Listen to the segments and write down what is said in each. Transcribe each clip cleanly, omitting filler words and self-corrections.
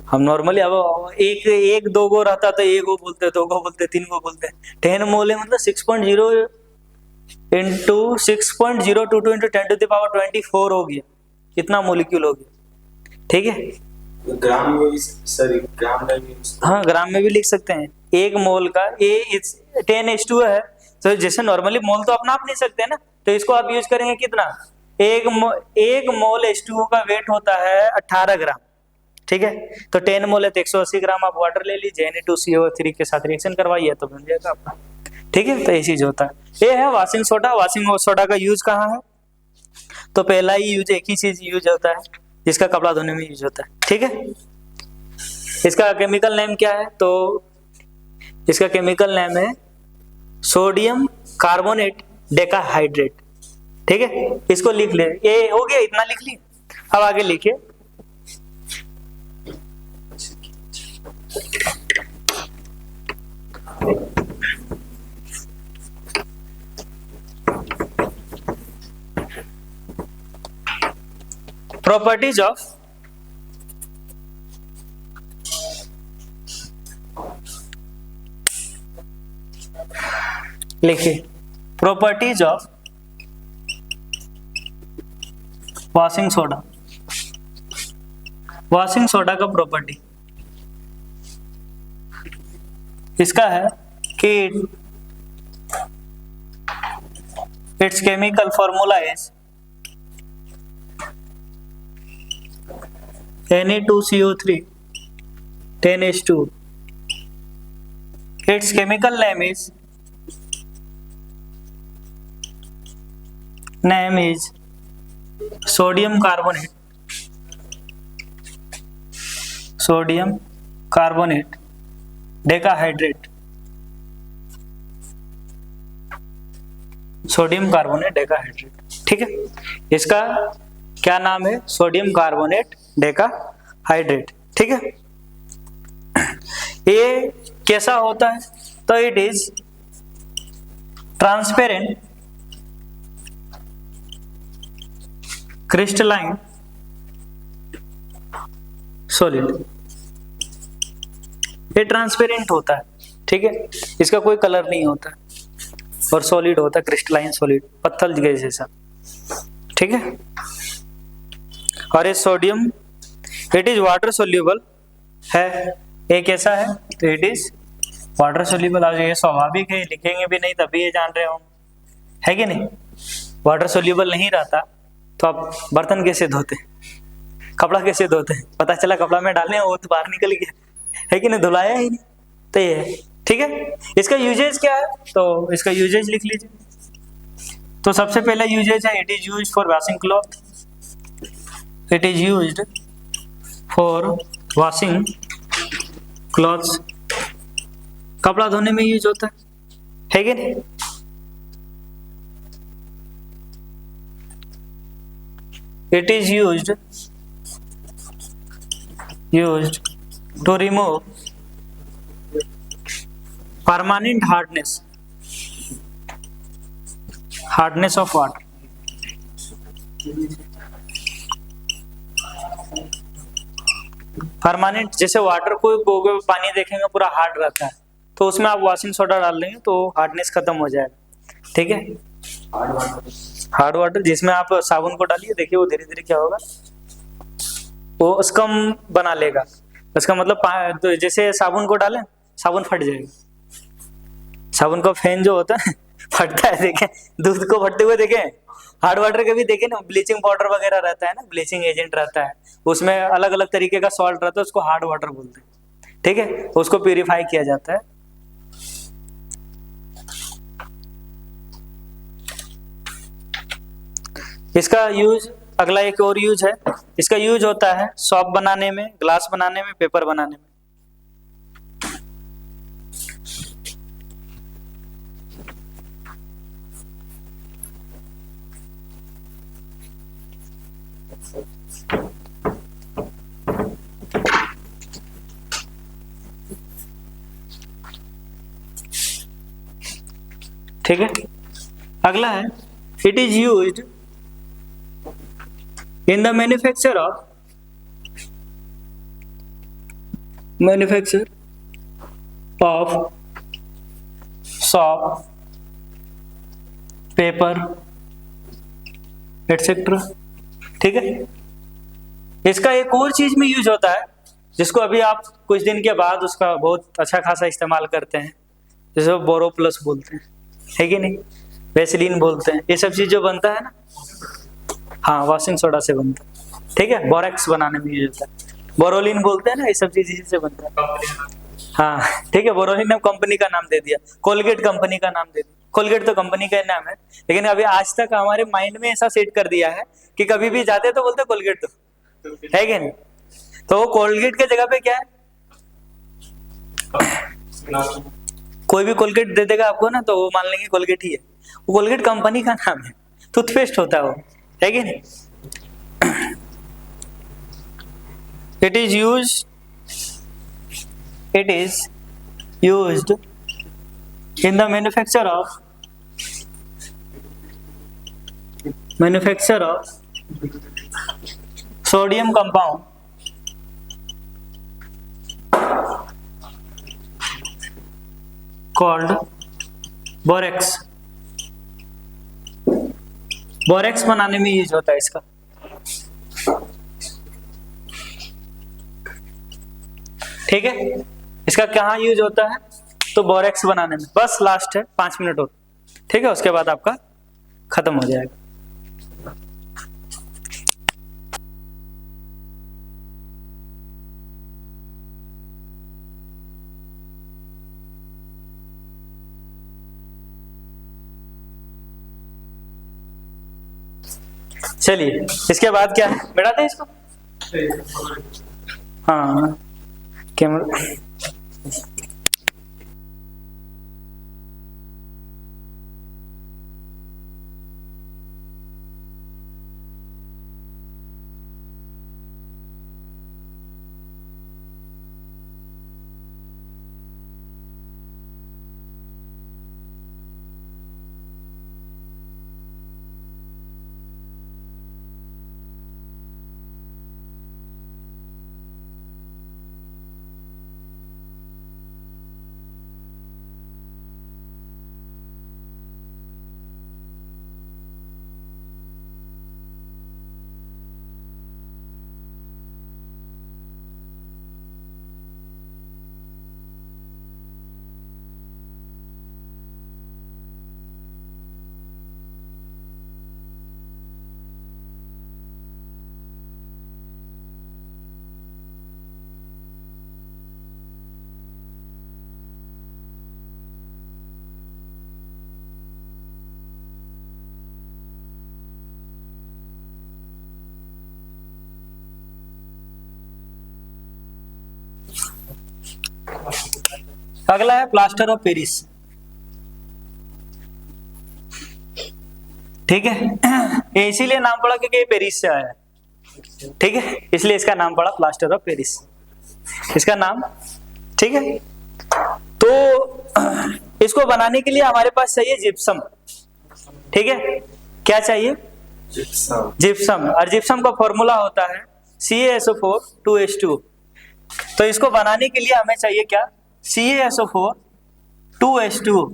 हम नॉर्मली अब एक एक दो गो रहता तो एक गो बोलते, दो गो बोलते, तीन गो बोलते। 10 मोल है मतलब 6.0 इंटू 6.022 इंटू 10⁻24 हो गया, कितना मोलिक्यूल हो गया। ठीक है, ग्राम में भी, सॉरी ग्राम में भी, हाँ ग्राम में भी लिख सकते हैं। एक मोल का ए 10H2 है, तो जैसे नॉर्मली मोल तो अपना आप नहीं सकते ना, तो इसको आप यूज करेंगे कितना, एक मोल H2O का वेट होता है 18 ग्राम। ठीक है, तो 10 मोल है तो 180 ग्राम आप वाटर ले लीजिए, Na2CO3 के साथ रिएक्शन करवाइए तो बन जाएगा आपका। ठीक है, तो ये चीज होता है। ये है वॉशिंग सोडा। वॉशिंग सोडा का यूज कहाँ है, तो पहला ही यूज एक ही चीज यूज होता है जिसका कपड़ा धोने में यूज होता है। ठीक है, इसका केमिकल नेम क्या है, तो इसका केमिकल नेम है सोडियम कार्बोनेट डेकाहाइड्रेट। ठीक है, इसको लिख ले, ये हो गया, इतना लिख लिए। अब आगे लिखिए, प्रॉपर्टीज ऑफ लिखिए, properties of washing soda. Washing soda का प्रॉपर्टी इसका है कि it's chemical formula is Na2CO3 10H2। its chemical name is sodium carbonate decahydrate। Sodium carbonate decahydrate. ठीक है, इसका क्या नाम है, सोडियम कार्बोनेट डेकाहाइड्रेट। ठीक है, ये कैसा होता है, तो it is transparent crystalline solid. ये ट्रांसपेरेंट होता है। ठीक है, इसका कोई कलर नहीं होता और सॉलिड होता है, क्रिस्टलाइन सॉलिड, पत्थर जैसा। ठीक है, और ये sodium it is water soluble है। ये कैसा है, तो इट इज वाटर सोल्यूबल। आज ये स्वाभाविक है, लिखेंगे भी नहीं तभी ये जान रहे हो, है कि नहीं। वाटर सोल्यूबल नहीं रहता तो आप बर्तन कैसे धोते, कपड़ा कैसे धोते, पता चला कपड़ा में डालने वो तो बाहर निकल गया, है कि नहीं, धुलाया ही नहीं। तो ये है। ठीक है, इसका यूजेज क्या है, तो इसका यूजेज लिख लीजिए। तो सबसे पहला यूजेज है, it is used for washing cloth. It is used for washing clothes, कपड़ा धोने में यूज होता है कि नहीं। It is used to remove permanent hardness of water। Permanent, जैसे वाटर को पानी देखेंगे पूरा हार्ड रहता है, तो उसमें आप वॉशिंग सोडा डाल देंगे तो हार्डनेस खत्म हो जाएगा। ठीक है, हार्ड वाटर जिसमें आप साबुन को डालिए, देखिए वो धीरे धीरे क्या होगा, वो स्कम बना लेगा। उसका मतलब तो जैसे साबुन को डालें, साबुन फट जाएगा। साबुन का फैन जो होता है फटता है, देखें दूध को फटते हुए देखें। हार्ड वाटर के भी देखें ना, ब्लीचिंग पाउडर वगैरह रहता है ना, ब्लीचिंग एजेंट रहता है, उसमें अलग अलग तरीके का सॉल्ट रहता है, उसको हार्ड वाटर बोलते हैं। ठीक है, उसको प्यूरिफाई किया जाता है। इसका यूज, अगला एक और यूज है, इसका यूज होता है सॉप बनाने में, ग्लास बनाने में, पेपर बनाने में। ठीक है, अगला है, it is used in the manufacture of manufacture of shop, paper etcetera. ठीक है, इसका एक और चीज में यूज होता है जिसको अभी आप कुछ दिन के बाद उसका बहुत अच्छा खासा इस्तेमाल करते हैं, जैसे बोरो प्लस बोलते हैं, है कि नहीं, वेसलीन बोलते हैं, ये सब चीज जो बनता है ना, हाँ वॉशिंग सोडा से बनता है। ठीक है, बोरेक्स बनाने में यूज होता है, बोरोलिन बोलते हैं ना, ये सब चीज इसी से बनता है। हाँ ठीक है, बोरोलिन ने कंपनी का नाम दे दिया, कोलगेट कंपनी का नाम दे दिया, कोलगेट तो कंपनी का नाम है, लेकिन अभी आज तक हमारे माइंड में ऐसा सेट कर दिया है कि कभी भी जाते तो बोलते कोलगेट, तो है कि नहीं, तो वो कोलगेट के जगह पे क्या है, कोई भी कोलगेट दे देगा आपको ना, तो वो मान लेंगे कोलगेट ही है, वो कोलगेट कंपनी का नाम है, टूथपेस्ट होता है वो, है कि नहीं। It is used in the manufacture of sodium compound called borax। Borax बनाने में यूज होता है इसका। ठीक है, इसका कहाँ यूज होता है, तो बोरेक्स बनाने में। बस लास्ट है 5 मिनट और, ठीक है, उसके बाद आपका खत्म हो जाएगा। चलिए इसके बाद क्या है, बैठाते हैं इसको। हाँ कैमरा, अगला है प्लास्टर ऑफ पेरिस। ठीक है, ये इसीलिए नाम पड़ा क्योंकि ये पेरिस से आया है। ठीक है, इसलिए इसका नाम पड़ा प्लास्टर ऑफ पेरिस, इसका नाम। ठीक है, तो इसको बनाने के लिए हमारे पास चाहिए जिप्सम। ठीक है, क्या चाहिए, जिप्सम। और जिप्सम का फॉर्मूला होता है CaSO4 2H2। तो इसको बनाने के लिए हमें चाहिए क्या, CaSO4 2H2,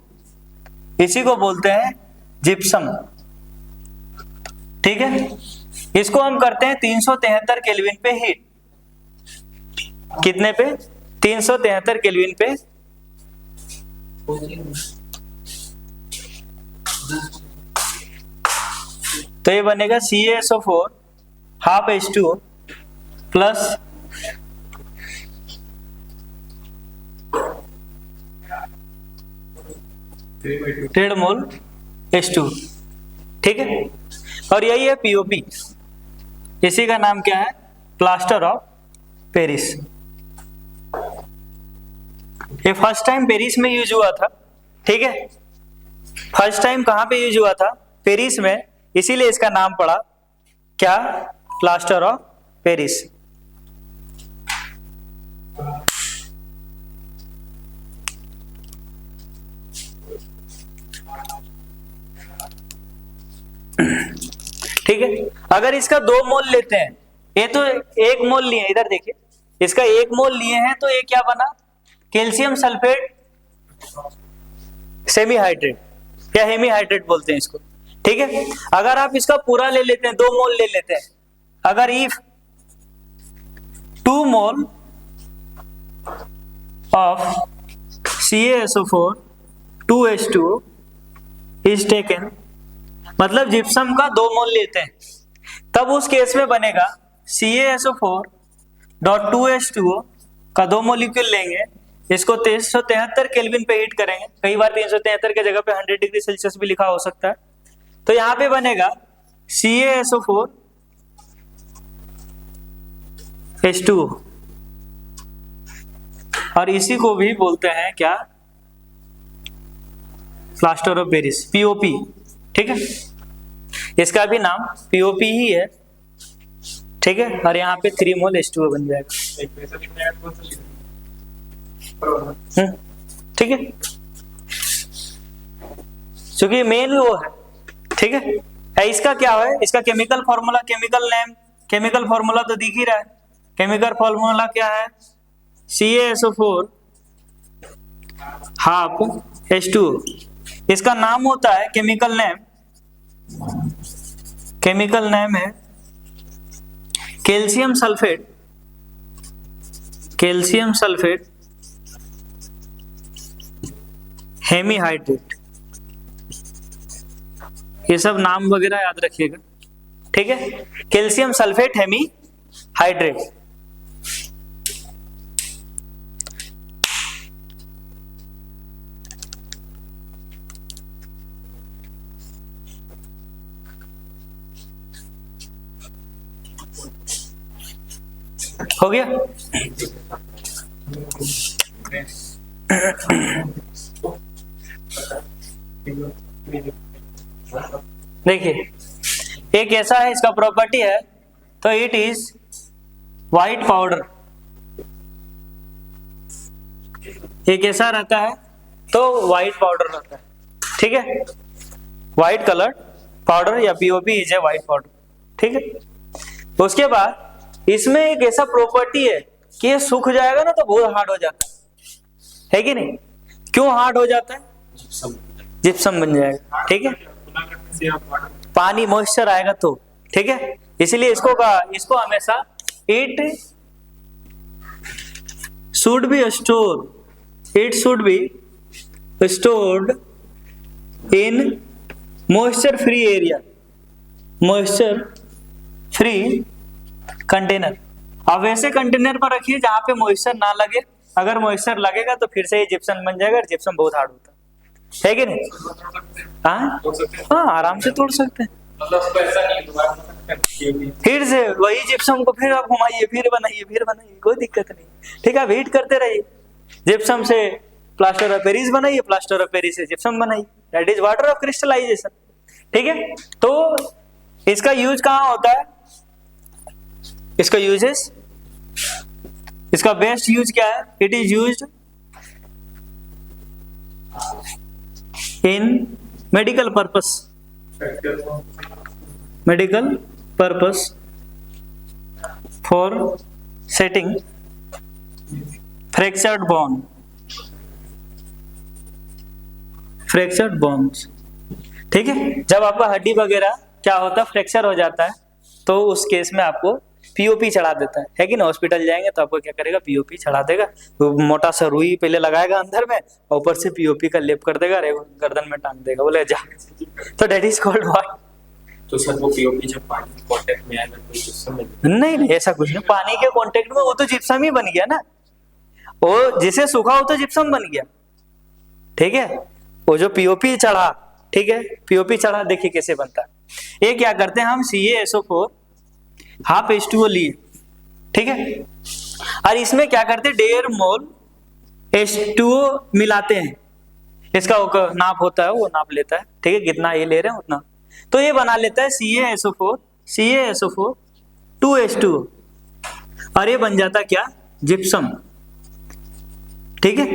इसी को बोलते हैं जिप्सम। ठीक है, इसको हम करते हैं 373 केल्विन पे हीट। कितने पे, 373 केल्विन पे। तो ये बनेगा CaSO4 हाफ H2O प्लस डेढ़ मोल H2। ठीक है, और यही है POP, इसी का नाम क्या है, प्लास्टर ऑफ पेरिस। ये फर्स्ट टाइम पेरिस में यूज हुआ था। ठीक है, फर्स्ट टाइम कहां पे यूज हुआ था, पेरिस में, इसीलिए इसका नाम पड़ा क्या, प्लास्टर ऑफ पेरिस। ठीक है, अगर इसका 2 मोल लेते हैं, ये तो 1 मोल लिए, इधर देखिए इसका 1 मोल लिए हैं तो ये क्या बना, कैल्शियम सल्फेट सेमी हाइड्रेट या हेमी हाइड्रेट बोलते हैं इसको, ठीक है। अगर आप इसका पूरा ले लेते हैं, 2 मोल ले लेते हैं, अगर if 2 mole of CaSO4 2H2O is taken, मतलब जिप्सम का 2 मोल लेते हैं, तब उस केस में बनेगा CaSO4.2H2O का 2 मोलिक्यूल लेंगे, इसको 373 केल्विन पे हीट करेंगे, कई बार 373 के जगह पे 100 डिग्री सेल्सियस भी लिखा हो सकता है, तो यहां पे बनेगा CaSO4H2O, और इसी को भी बोलते हैं क्या, प्लास्टर ऑफ पेरिस, POP, ठीक है। इसका भी नाम POP ही है, ठीक है। और यहाँ पे 3 मोल H2O बन जाएगा, ठीक है, क्योंकि मेन वो है, ठीक है। इसका क्या है, इसका chemical formula, chemical name, chemical formula तो दिख ही रहा है, केमिकल फॉर्मूला क्या है, CaSO4 हाफ H2O, इसका नाम होता है, केमिकल नेम है कैल्शियम सल्फेट हेमी हाइड्रेट, ये सब नाम वगैरह याद रखिएगा, ठीक है। कैल्शियम सल्फेट हेमी हाइड्रेट, हो गया। देखिए एक ऐसा है, इसका प्रॉपर्टी है, तो इट इज व्हाइट पाउडर, एक ऐसा रहता है तो व्हाइट पाउडर रहता है, ठीक है, व्हाइट कलर्ड पाउडर या POP is a white powder, ठीक है। उसके बाद इसमें एक ऐसा प्रॉपर्टी है कि ये सूख जाएगा ना तो बहुत हार्ड हो जाता है कि नहीं, क्यों हार्ड हो जाता है, जिप्सम बन जाएगा, ठीक है, पानी मॉइस्चर आएगा तो, ठीक है, इसलिए इसको हमेशा it should be stored in moisture free container. अब ऐसे कंटेनर पर रखिए जहां पे मॉइस्चर ना लगे, अगर मॉइस्चर लगेगा तो फिर से ये जिप्सम बन जाएगा, जिप्सम बहुत हार्ड होता है कि नहीं, हाँ, आराम से तोड़ सकते हैं, फिर से वही जिप्सम को फिर आप घुमाइए, फिर बनाइए, कोई दिक्कत नहीं, ठीक है। हीट करते रहिए, जिप्सम से प्लास्टर ऑफ पेरिस बनाइए, प्लास्टर ऑफ पेरिस से जिप्सम बनाइए, that is water of crystallisation, ठीक है। तो इसका यूज कहाँ होता है, इसका यूजेस, इसका बेस्ट यूज क्या है, it is used in medical purpose for setting fractured bones, ठीक है। जब आपका हड्डी वगैरह क्या होता है, फ्रैक्चर हो जाता है, तो उस केस में आपको POP चढ़ा देता है कि ना, हॉस्पिटल जाएंगे तो आपको क्या करेगा, POP चढ़ा देगा, तो मोटा सा रुई पहले लगाएगा अंदर में, और ऊपर से POP का लेप कर देगा, गर्दन में टांग देगा, बोले जा, तो डेट इज कॉल्ड व्हाट। तो सर वो POP जब पानी के कांटेक्ट में आएगा तो जिप्सम में, नहीं ऐसा कुछ नहीं, पानी के कांटेक्ट में वो तो जिप्सम ही बन गया ना, वो जिसे सूखा हो तो जिप्सम बन गया, ठीक है। वो जो POP चढ़ा, ठीक है, POP चढ़ा, देखिए कैसे बनता है, ये क्या करते हैं हम, CaSO4 हाफ H2O लिए, ठीक है, और इसमें क्या करते हैं, 1.5 मोल H2O मिलाते हैं, इसका नाप होता है, वो नाप लेता है, ठीक है, कितना ये ले रहे हैं उतना, तो ये बना लेता है CaSO4 2H2O, और ये बन जाता क्या, जिप्सम, ठीक है।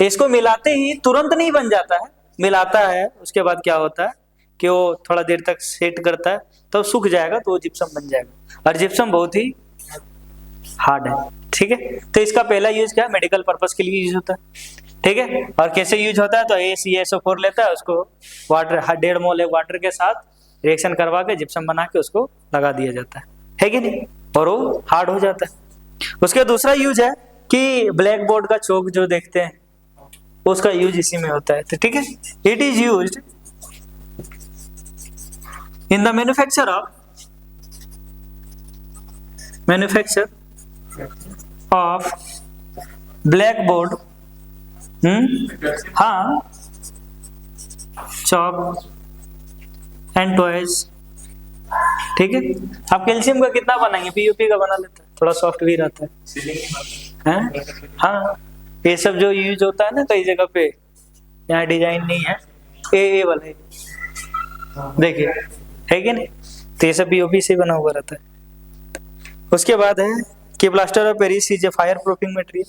इसको मिलाते ही तुरंत नहीं बन जाता है, मिलाता है, उसके बाद क्या होता है कि वो थोड़ा देर तक सेट करता है, तो सूख जाएगा तो वो जिप्सम बन जाएगा, और जिप्सम बहुत ही हार्ड है, ठीक है। तो इसका पहला यूज क्या है, मेडिकल पर्पस के लिए यूज होता है, ठीक है। और कैसे यूज होता है, तो ACSO4 लेता है, उसको वाटर 1.5 मोल वाटर के साथ रिएक्शन करवा के जिप्सम बना के उसको लगा दिया जाता है कि नहीं, और वो हार्ड हो जाता है। उसका दूसरा यूज है कि ब्लैक बोर्ड का चौक जो देखते हैं उसका यूज इसी में होता है, तो ठीक है। It is used in the manufacture of black board, हाँ, चॉक एंड टॉयज, ठीक है। आप कैल्शियम का कितना बनाएंगे, POP का बना लेते हैं, थोड़ा सॉफ्ट भी रहता है, हाँ। ये सब जो यूज होता है ना कई जगह पे, यहाँ डिजाइन नहीं है, ए वाला देखिए, है कि नहीं, तो ये सब POP से बना हुआ रहता है। उसके बाद है कि plaster of Paris is a fire proofing material.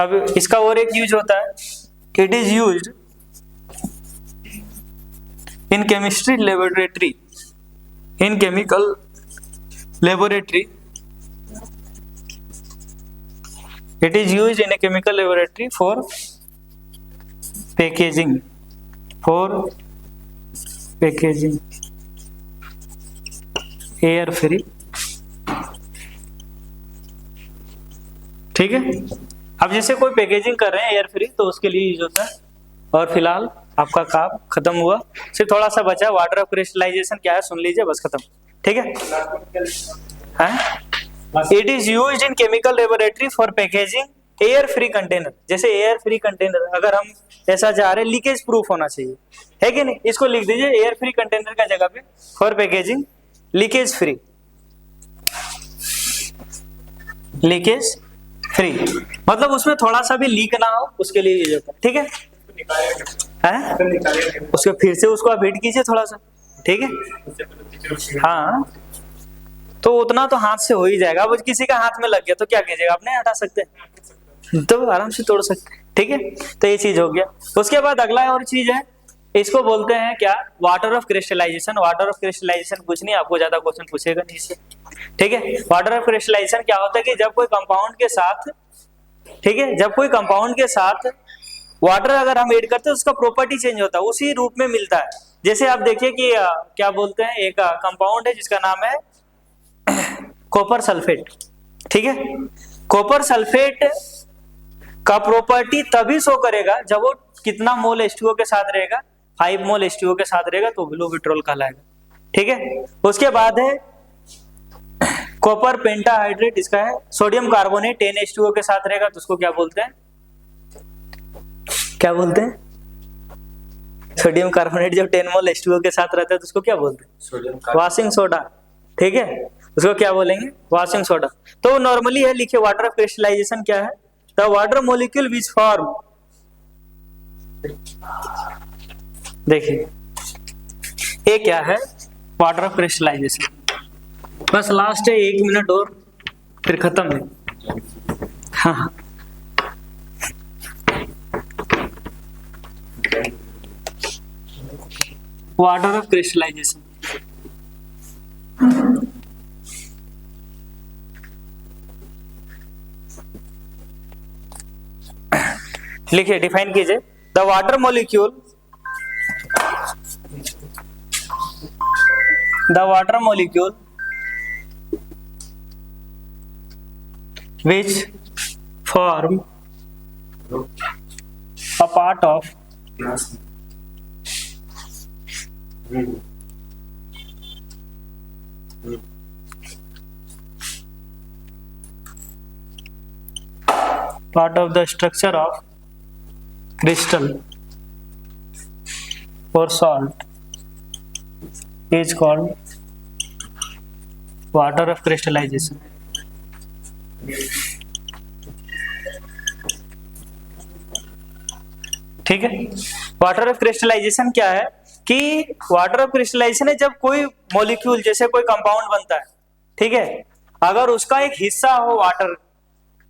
अब इसका और एक यूज होता है, it is used in chemistry laboratory, in chemical laboratory, it is used in a chemical laboratory for packaging, air free, ठीक है। अब जैसे कोई पैकेजिंग कर रहे हैं एयर फ्री, तो उसके लिए यूज होता है। और फिलहाल आपका काम खत्म हुआ, सिर्फ थोड़ा सा बचा, वाटर ऑफ क्रिस्टलाइजेशन क्या है सुन लीजिए, बस खत्म, ठीक है। It is used in chemical laboratory for packaging air free container. जैसे एयर फ्री कंटेनर, अगर हम ऐसा जा रहे हैं, लीकेज प्रूफ होना चाहिए, है कि नहीं, इसको लिख दीजिए एयर फ्री कंटेनर का जगह पे for packaging leakage free, leakage free, मतलब उसमें थोड़ा सा भी लीक ना हो, उसके लिए यूज होता है, ठीक है। उसके फिर से उसको आप हीट कीजिए थोड़ा सा, ठीक है, हाँ, तो उतना तो हाथ से हो ही जाएगा। अब किसी का हाथ में लग गया तो क्या कीजिएगा, आप नहीं हटा सकते, तो आराम से तोड़ सकते हैं, ठीक है। तो ये चीज हो गया। उसके बाद अगला और चीज है, इसको बोलते हैं क्या, water of crystallisation. Water of crystallisation कुछ नहीं, आपको ज्यादा क्वेश्चन पूछेगा नहीं इससे, ठीक है। वाटर ऑफ क्रिस्टलाइजेशन क्या होता है कि जब कोई कंपाउंड के साथ, ठीक है, जब कोई कंपाउंड के साथ वाटर अगर हम ऐड करते हैं, उसका प्रॉपर्टी चेंज होता है, उसी रूप में मिलता है। जैसे आप देखिए कि क्या बोलते हैं, एक कंपाउंड है जिसका नाम है कॉपर सल्फेट, ठीक है। कॉपर सल्फेट का प्रॉपर्टी तभी शो करेगा जब वो कितना मोल H2O के साथ रहेगा, 5 मोल H2O के साथ रहेगा, तो ब्लू विट्रोल कहलाएगा, ठीक है। उसके बाद है कॉपर पेंटाहाइड्रेट, इसका है सोडियम कार्बोनेट 10 H2O के साथ रहेगा, तो उसको क्या बोलते हैं, क्या बोलते हैं, सोडियम कार्बोनेट जब 10 मोल H2O के साथ रहता है तो उसको क्या बोलते हैं, वॉशिंग सोडा, ठीक है, उसको क्या बोलेंगे, वॉशिंग सोडा। तो नॉर्मली है, लिखिए वाटर ऑफ क्रिस्टलाइजेशन क्या है, the water molecule which form, देखिए ये क्या है, वाटर ऑफ क्रिस्टलाइजेशन। बस लास्ट है, 1 मिनट और फिर खत्म है, हाँ। वाटर ऑफ क्रिस्टलाइजेशन, लिखिए, डिफाइन कीजिए, the water molecule, the water molecule which form a part of the structure of crystal or salt is called water of crystallization, ठीक है। वाटर ऑफ क्रिस्टलाइजेशन क्या है कि वाटर ऑफ क्रिस्टलाइजेशन है जब कोई मॉलिक्यूल, जैसे कोई कंपाउंड बनता है, ठीक है, अगर उसका एक हिस्सा हो वाटर,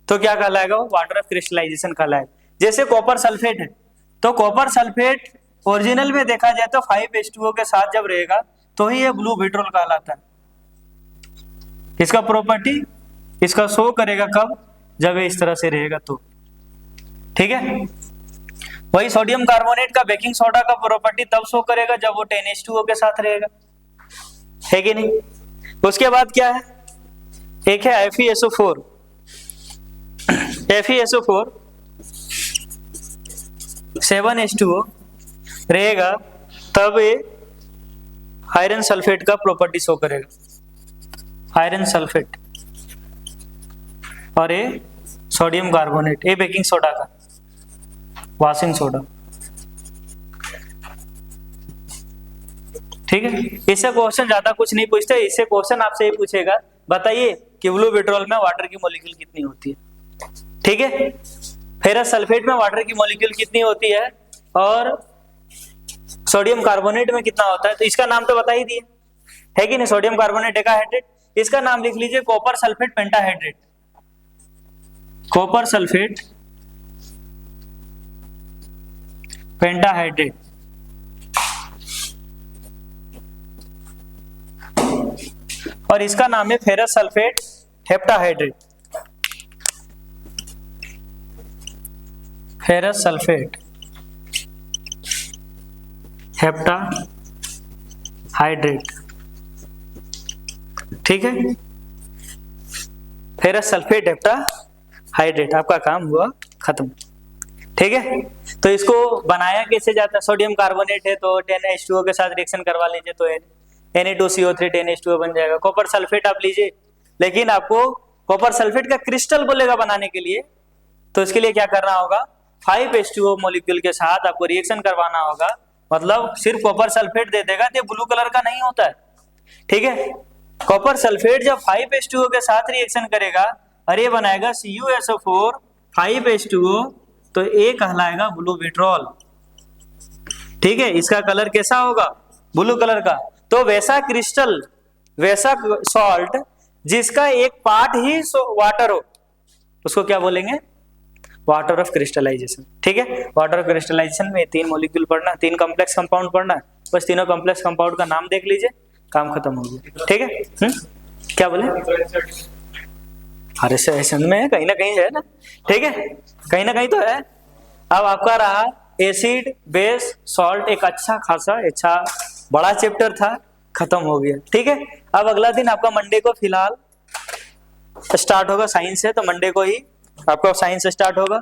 तो क्या कहलाएगा, वो वाटर ऑफ क्रिस्टलाइजेशन कहलाएगा। जैसे कॉपर सल्फेट है, तो कॉपर सल्फेट ओरिजिनल में देखा जाए तो 5H2O के साथ जब रहेगा तो ही ये ब्लू विट्रोल कहलाता है। इसका प्रॉपर्टी इसका शो करेगा कब, जब ये इस तरह से रहेगा तो, ठीक है। वही सोडियम कार्बोनेट का बेकिंग सोडा का प्रॉपर्टी तब शो करेगा जब वो 10H2O के साथ रहेगा, है कि नहीं। उसके बाद क्या है, एक है FeSO4। FeSO4 7H2O रहेगा तब ये आयरन सल्फेट का प्रॉपर्टी शो करेगा, आयरन सल्फेट। और ये सोडियम कार्बोनेट, ये बेकिंग सोडा का, वॉशिंग सोडा, ठीक है। इससे क्वेश्चन ज्यादा कुछ नहीं पूछते, इससे क्वेश्चन आपसे ये पूछेगा बताइए कि ब्लू विट्रोल में वाटर की मॉलिक्यूल कितनी होती है, ठीक है। फेरस सल्फेट में वाटर की मॉलिक्यूल कितनी होती है और सोडियम कार्बोनेट में कितना होता है, तो इसका नाम तो बता ही दिए, है कि नहीं। सोडियम कार्बोनेट डेकाहाइड्रेट, इसका नाम लिख लीजिए copper sulphate pentahydrate, copper sulphate pentahydrate. और इसका नाम है ferrous sulphate heptahydrate, ferrous sulphate heptahydrate, ठीक है। फेरस सल्फेट हेप्टाहाइड्रेट, आपका काम हुआ खत्म, ठीक है। तो इसको बनाया कैसे जाता है, सोडियम कार्बोनेट है तो 10H2O के साथ रिएक्शन करवा लीजिए तो Na2CO3 10H2O बन जाएगा। कॉपर सल्फेट आप लीजिए, लेकिन आपको कॉपर सल्फेट का क्रिस्टल बोलेगा बनाने के लिए, तो इसके लिए क्या करना होगा, 5H2O मॉलिक्यूल के साथ आपको रिएक्शन करवाना होगा। मतलब सिर्फ कॉपर सल्फेट दे देगा तो ब्लू कलर का नहीं होता है, ठीक है। कॉपर सल्फेट जब 5H2O के साथ रिएक्शन करेगा और ये बनाएगा CuSO4 5H2O, तो ये कहलाएगा ब्लू विट्रोल, ठीक है। इसका कलर कैसा होगा, ब्लू कलर का। तो वैसा क्रिस्टल, वैसा सॉल्ट जिसका एक पार्ट ही वाटर हो, उसको क्या बोलेंगे, वाटर ऑफ क्रिस्टलाइजेशन, ठीक है। वाटर ऑफ क्रिस्टलाइजेशन में 3 मॉलिक्यूल पढ़ना, 3 कॉम्प्लेक्स कंपाउंड पढ़ना है, बस तीनों कॉम्प्लेक्स कंपाउंड का नाम देख लीजिए, काम खत्म हो गया, ठीक है। क्या बोले, अरे सेशन में कहीं ना कहीं है ना, ठीक है, कहीं ना कहीं तो है। अब आपका रहा एसिड बेस सॉल्ट, एक अच्छा खासा अच्छा बड़ा चैप्टर था, खत्म हो गया, ठीक है। अब अगला दिन आपका मंडे को फिलहाल स्टार्ट होगा साइंस से, तो मंडे को ही आपका साइंस स्टार्ट होगा।